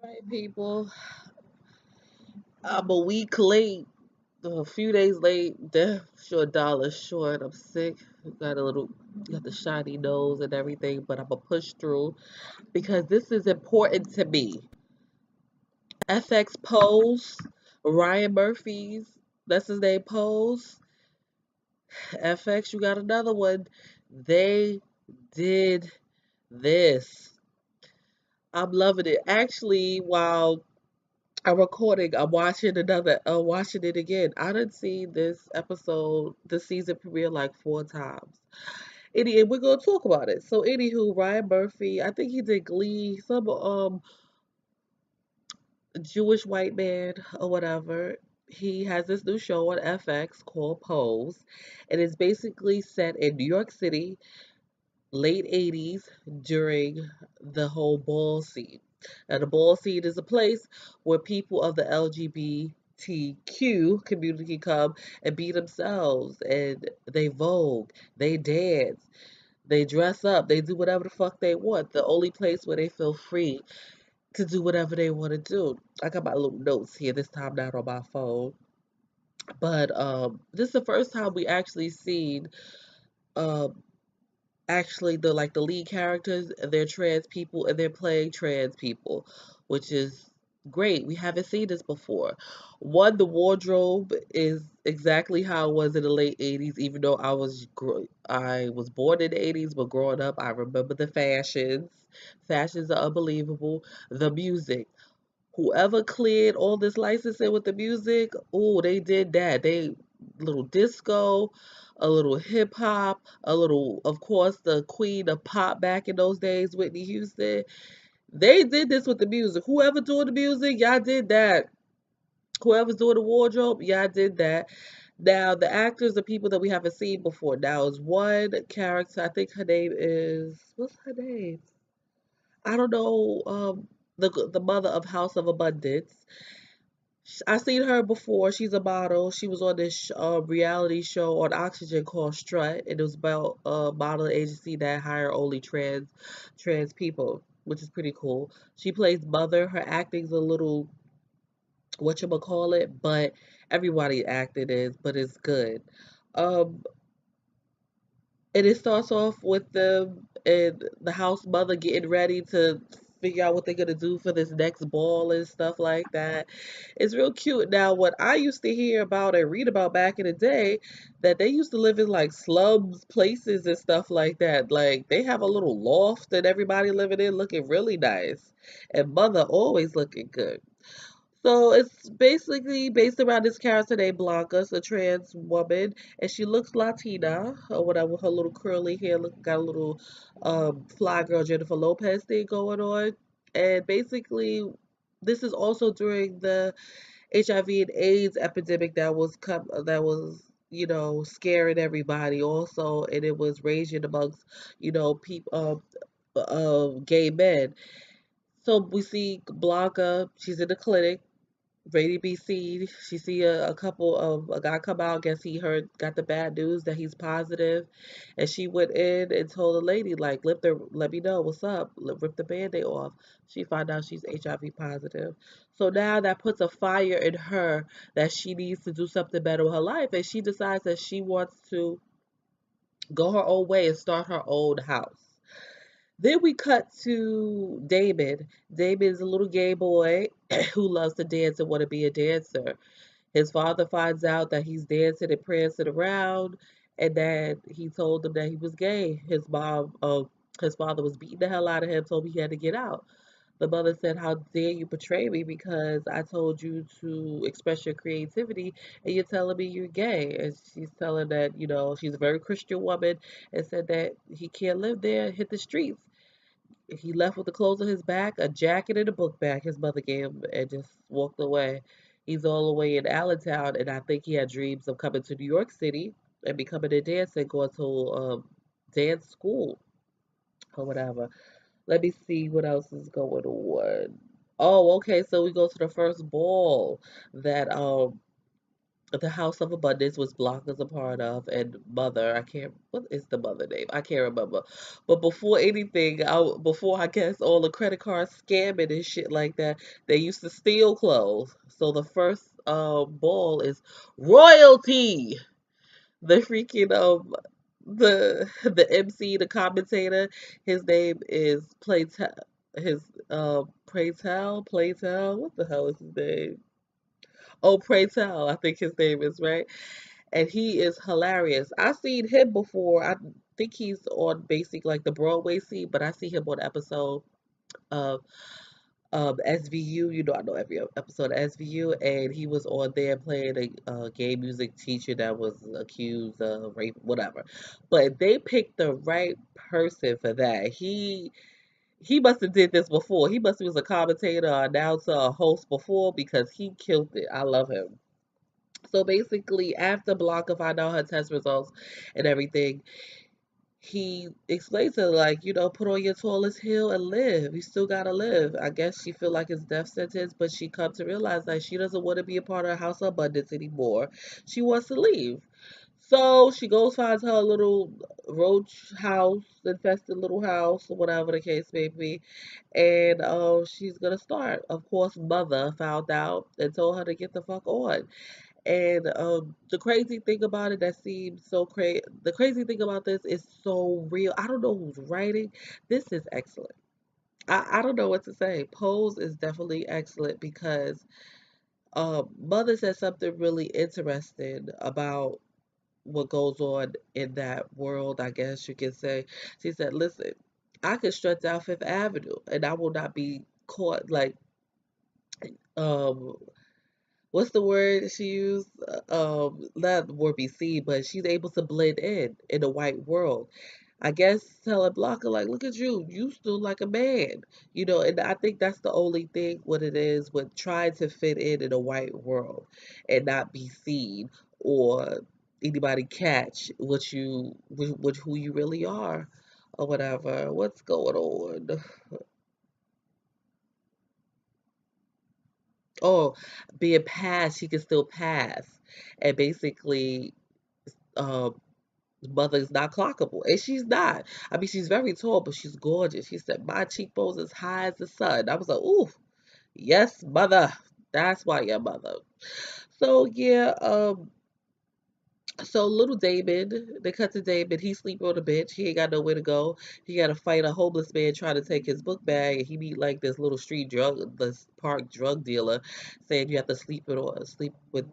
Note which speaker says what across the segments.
Speaker 1: Right, people. I'm a week late, a few days late. Damn, sure, dollar short. I'm sick. Got the shiny nose and everything, but I'm gonna push through because this is important to me. FX Pose, Ryan Murphy's, that's his name, Pose. FX, you got another one. They did this. I'm loving it. Actually, while I'm recording. watching it again. I done seen this episode, the season premiere like four times. And we're gonna talk about it. So, anywho, Ryan Murphy, I think he did Glee, some Jewish white man or whatever. He has this new show on FX called Pose, and it's basically set in New York City, late 80s during the whole ball scene. Now, the ball scene is a place where people of the LGBTQ community come and be themselves, and they vogue, they dance, they dress up, they do whatever the fuck they want. The only place where they feel free to do whatever they want to do. I got my little notes here, this time not on my phone. But this is the first time we actually seen um the lead characters, they're trans people and they're playing trans people, which is great. We haven't seen this before. One, the wardrobe is exactly how it was in the late 80s, even though I was born in the 80s, but growing up I remember the fashions. Fashions are unbelievable. The music, whoever cleared all this licensing with the music, oh, they did that. They little disco, a little hip hop, a little, of course, the queen of pop back in those days, Whitney Houston. They did this with the music. Whoever doing the music, y'all did that. Whoever's doing the wardrobe, y'all did that. Now, the actors are people that we haven't seen before. Now, is one character, I think her name is, what's her name? I don't know. The mother of House of Abundance. I seen her before. She's a model. She was on this reality show on Oxygen called Strut, and it was about a modeling agency that hire only trans people, which is pretty cool. She plays mother. Her acting's a little whatchamacallit, but everybody acting is, but it's good. Um, and it starts off with them and the house mother getting ready to figure out what they're gonna do for this next ball and stuff like that. It's real cute. Now, what I used to hear about and read about back in the day, that they used to live in like slums, places and stuff like that. Like they have a little loft that everybody living in, looking really nice, and mother always looking good. So it's basically based around this character named Blanca, it's a trans woman, and she looks Latina or whatever. Her little curly hair got a little fly girl Jennifer Lopez thing going on. And basically, this is also during the HIV and AIDS epidemic that was scaring everybody also, and it was raging amongst people gay men. So we see Blanca, she's in the clinic ready to be seen. She see a couple of a guy come out. Guess he got the bad news that he's positive, and she went in and told the lady like, let me know what's up. Rip the band-aid off. She found out she's HIV positive. So now that puts a fire in her that she needs to do something better with her life, and she decides that she wants to go her own way and start her own house. Then we cut to David. David is a little gay boy who loves to dance and want to be a dancer. His father finds out that he's dancing and prancing around, and that he told him that he was gay. His father was beating the hell out of him, told him he had to get out. The mother said, "How dare you betray me because I told you to express your creativity and you're telling me you're gay?" And she's telling that, she's a very Christian woman and said that he can't live there, hit the streets. He left with the clothes on his back, a jacket and a book bag his mother gave him, and just walked away. He's all the way in Allentown, and I think he had dreams of coming to New York City and becoming a dancer and going to dance school or whatever. Let me see what else is going on. Oh, okay. So we go to the first ball that the House of Abundance was Blanca's a part of, and Mother, I can't, what is the mother name? I can't remember. But before anything, before I guess all the credit card scamming and shit like that, they used to steal clothes. So the first ball is royalty. The freaking the MC, the commentator, his name is Playtel. His Playtel. What the hell is his name? Oh, Playtel, I think his name is right, and he is hilarious. I've seen him before. I think he's on basic like the Broadway scene, but I see him on episode of SVU. You know, I know every episode of SVU, and he was on there playing a gay music teacher that was accused of rape, whatever. But they picked the right person for that. He must have did this before. He must have was a commentator, announcer, a host before because he killed it. I love him. So basically, after Blanca found out her test results and everything, he explains to her, like, put on your tallest heel and live. You still gotta live. I guess she feel like it's death sentence, but she come to realize that she doesn't want to be a part of House of Abundance anymore. She wants to leave. So she goes finds her little roach house, infested little house, or whatever the case may be, and she's gonna start. Of course, Mother found out and told her to get the fuck on. And the crazy thing about it that seems so crazy, the crazy thing about this is so real. I don't know who's writing. This is excellent. I don't know what to say. Pose is definitely excellent because Mother said something really interesting about what goes on in that world, I guess you could say. She said, listen, I could stretch down Fifth Avenue and I will not be caught like um what's the word she used? Not the word be seen, but she's able to blend in the white world. I guess telling Blanca like, look at you, you still like a man, and I think that's the only thing what it is with trying to fit in a white world and not be seen or anybody catch what who you really are or whatever. What's going on? Oh, being passed, she can still pass, and basically um Mother's not clockable, and she's not. I mean, she's very tall, but she's gorgeous. She said my cheekbones as high as the sun. I was like, ooh, yes, Mother. That's why your mother. So yeah, so little David, they cut to David. He sleep on the bench. He ain't got nowhere to go. He got to fight a homeless man trying to take his book bag, and he meet like this little this park drug dealer, saying you have to sleep with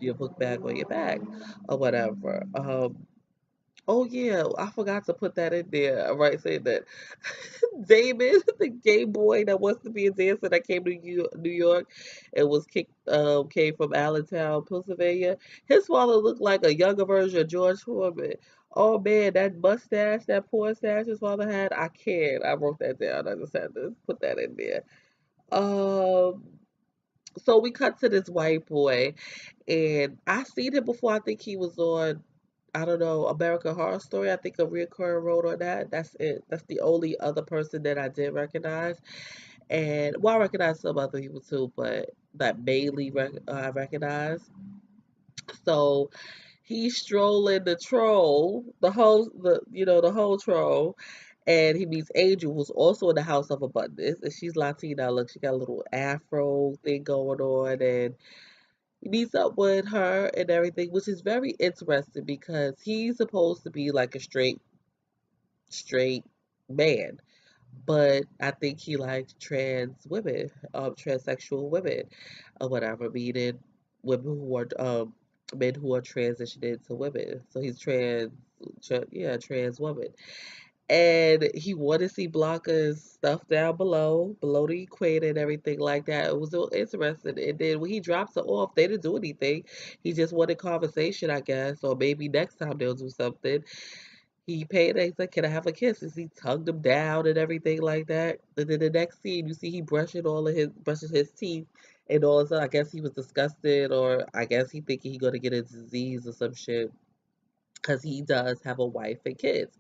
Speaker 1: your book bag on your back, or whatever. Oh yeah, I forgot to put that in there. Right, saying that David, the gay boy that wants to be a dancer that came to New York and was came from Allentown, Pennsylvania. His father looked like a younger version of George Foreman. Oh man, that mustache, that porn stash his father had, I can't. I wrote that down. I just had to put that in there. Um, so we cut to this white boy, and I seen him before. I think he was on, I don't know, American Horror Story. I think a recurring role on that. That's it. That's the only other person that I did recognize. And well, I recognize some other people too, but that mainly I recognize. So he's strolling the troll, the whole troll, and he meets Angel, who's also in the House of Abundance, and she's Latina. Look, she got a little afro thing going on, and he meets up with her and everything, which is very interesting because he's supposed to be like a straight man, but I think he likes trans women, transsexual women, or whatever, meaning women who are men who are transitioning to women. So he's yeah, trans woman. And he wanted to see Blanca's stuff down below the equator and everything like that. It was so interesting. And then when he drops her off, they didn't do anything. He just wanted conversation, I guess, or maybe next time they'll do something. He paid and he's like, can I have a kiss? And he tugged him down and everything like that. And then the next scene, you see he brushing his teeth and all this. I guess he was disgusted, or I guess he thinking he gonna get a disease or some shit, because he does have a wife and kids.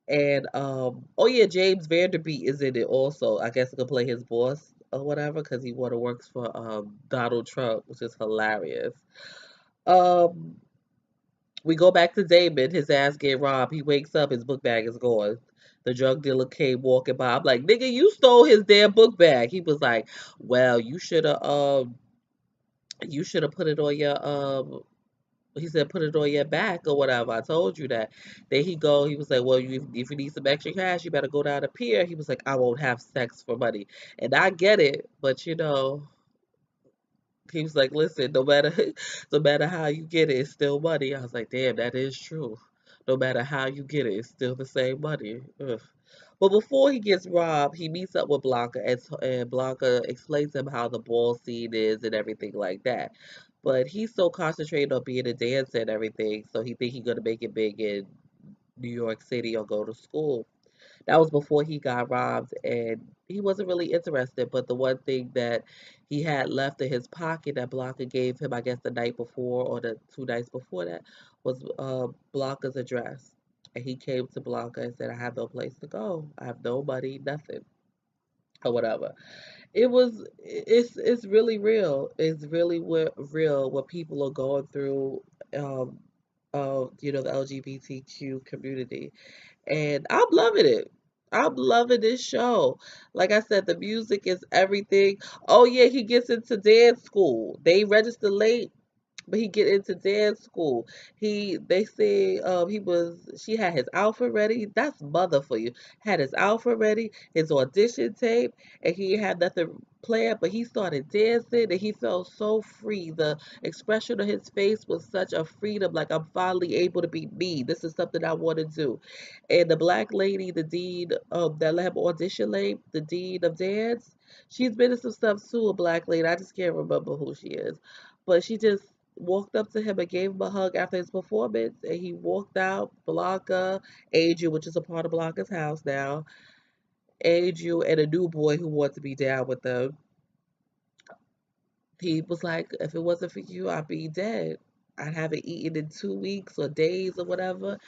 Speaker 1: And oh yeah, James Vanderbeek is in it also. I guess he could play his boss or whatever because he wanna works for Donald Trump, which is hilarious. Um, we go back to Damon, his ass get robbed. He wakes up, his book bag is gone. The drug dealer came walking by. I'm like, nigga, you stole his damn book bag. He was like, well, you should have put it on your he said put it on your back or whatever. I told you that. Then he was like, well, if you need some extra cash, you better go down to pier. He was like, I won't have sex for money. And I get it, but he was like, listen, no matter no matter how you get it, it's still money. I was like, damn, that is true. No matter how you get it, it's still the same money. Ugh. But before he gets robbed, he meets up with Blanca, and Blanca explains to him how the ball scene is and everything like that. But he's so concentrated on being a dancer and everything, so he think he's gonna make it big in New York City or go to school. That was before he got robbed, and he wasn't really interested. But the one thing that he had left in his pocket that Blanca gave him, I guess the night before or the 2 nights before that, was Blanca's address. And he came to Blanca and said, I have no place to go. I have no money, nothing, or whatever. It's really real. It's really real what people are going through, um, the LGBTQ community, and I'm loving it. I'm loving this show. Like I said, the music is everything. Oh yeah, he gets into dance school. They register late, but he get into dance school. They say she had his outfit ready. That's mother for you. Had his outfit ready, his audition tape, and he had nothing planned, but he started dancing and he felt so free. The expression of his face was such a freedom, like I'm finally able to be me. This is something I want to do. And the black lady, the dean that let him audition late, the dean of dance, she's been in some stuff too, a black lady. I just can't remember who she is. But she just walked up to him and gave him a hug after his performance, and he walked out. Blanca, Adrian, which is a part of Blanca's house now, Adrian, and a new boy who wanted to be down with them. He was like, if it wasn't for you, I'd be dead. I'd haven't eaten in 2 weeks or days or whatever.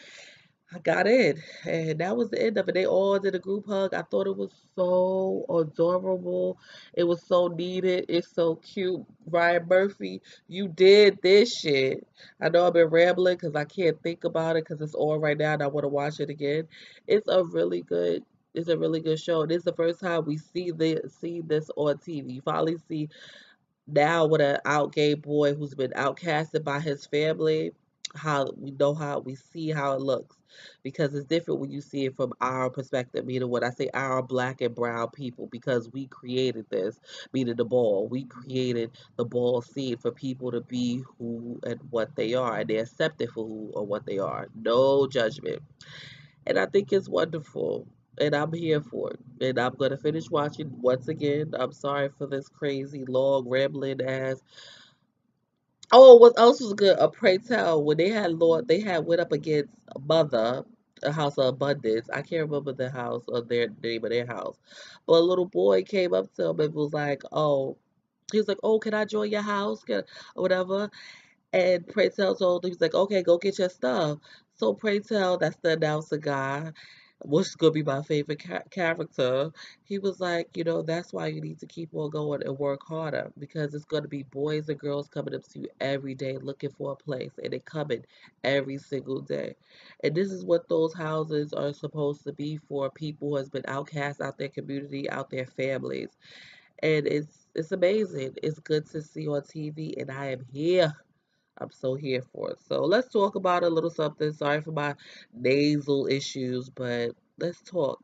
Speaker 1: I got in, and that was the end of it. They all did a group hug. I thought it was so adorable. It was so needed. It's so cute. Ryan Murphy, you did this shit. I know I've been rambling because I can't think about it because it's on right now and I want to watch it again. It's a really good. It's a really good show. This is the first time we see this on TV. You finally see now with an out gay boy who's been outcasted by his family, how we see how it looks, because it's different when you see it from our perspective, meaning when I say our black and brown people, because we created this, meaning the ball, we created the ball scene for people to be who and what they are, and they're accepted for who or what they are, no judgment. And I think it's wonderful. And I'm here for it. And I'm gonna finish watching once again. I'm sorry for this crazy, long, rambling ass. Oh, what else was good? A Pray Tell, when they had Lord, they had went up against Mother, a House of Abundance. I can't remember the house or their name of their house, but a little boy came up to him and was like, "Oh," he was like, "Oh, can I join your house?" Or whatever. And Pray Tell told him, he's like, okay, go get your stuff. So Pray Tell, that's the announcer guy, which is gonna be my favorite character. He was like, that's why you need to keep on going and work harder, because it's gonna be boys and girls coming up to you every day looking for a place, and they coming every single day. And this is what those houses are supposed to be for people who has been outcast out their community, out their families. And it's amazing. It's good to see on TV, and I am here. I'm so here for it. So let's talk about a little something. Sorry for my nasal issues, but let's talk.